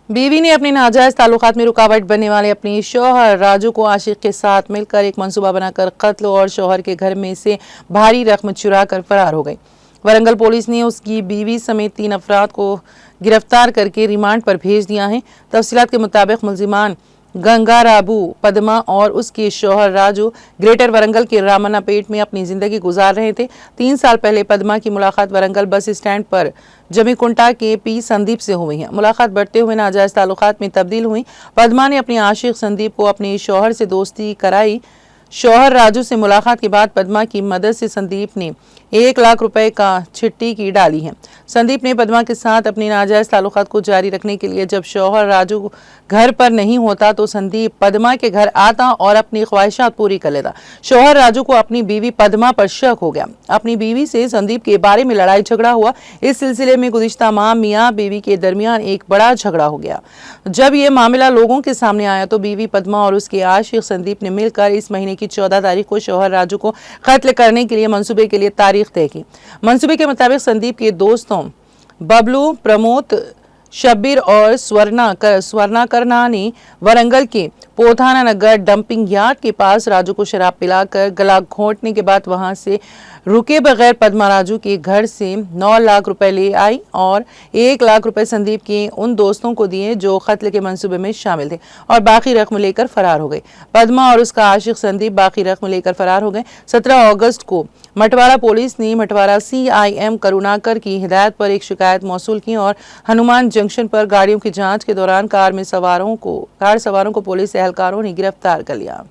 बीवी ने अपने नाजायज ताल्लुकात में रुकावट बनने वाले अपने शौहर राजू को आशिक के साथ मिलकर एक मंसूबा बनाकर कत्ल और शौहर के घर में से भारी रकम चुरा कर फरार हो गई। वरंगल पुलिस ने उसकी बीवी समेत 3 अफराद को गिरफ्तार करके रिमांड पर भेज दिया है। तफसीलात के मुताबिक मुलजिमान गंगाराबू पद्मा और उसके शौहर राजू ग्रेटर वरंगल के रामन्नापेट में अपनी जिंदगी गुजार रहे थे। 3 साल पहले पद्मा की मुलाकात वरंगल बस स्टैंड पर जमीकुंटा के पी संदीप से हुई है। मुलाकात बढ़ते हुए नाजायज ताल्लुकात में तब्दील हुई। पद्मा ने अपने आशिक संदीप को अपने शौहर से दोस्ती कराई। शौहर राजू से मुलाकात के बाद पद्मा की मदद से संदीप ने 1 लाख रुपए का चिट्ठी की डाली है। संदीप ने पद्मा के साथ अपने नाजायज ताल्लुकात को जारी रखने के लिए जब शौहर राजू घर पर नहीं होता तो संदीप पद्मा के घर आता और अपनी ख्वाहिशात पूरी कर लेता। शौहर राजू को अपनी बीवी पद्मा पर शक हो गया। अपनी बीवी से संदीप के बारे में लड़ाई झगड़ा हुआ। इस सिलसिले में गुज़िश्ता माह मियाँ बीवी के दरमियान एक बड़ा झगड़ा हो गया। जब ये मामला लोगों के सामने आया तो बीवी पद्मा और उसके आशिक संदीप ने मिलकर इस महीने की 14 तारीख को शौहर राजू को कत्ल करने के लिए मंसूबे के लिए तारीख तय की। मंसूबे के मुताबिक संदीप के दोस्तों बबलू, प्रमोद, शब्बीर और स्वर्णाकरना ने वरंगल के पोथाना नगर डंपिंग यार्ड के पास राजू को शराब पिलाकर गला घोंटने के बाद वहां से रुके बगैर पद्मा राजू के घर से 9 लाख रुपए ले आई और 1 लाख रुपए संदीप के उन दोस्तों को दिए जो कत्ल के मंसूबे में शामिल थे और बाकी रकम लेकर फरार हो गए। पद्मा और उसका आशिक संदीप बाकी रकम लेकर फरार हो गए। 17 अगस्त को मटवाड़ा पुलिस ने मटवाड़ा CIM करुणाकर की हिदायत पर एक शिकायत मौसूल की और हनुमान जंक्शन पर गाड़ियों की जांच के दौरान कार सवारों को पुलिस एहलकारों ने गिरफ्तार कर लिया।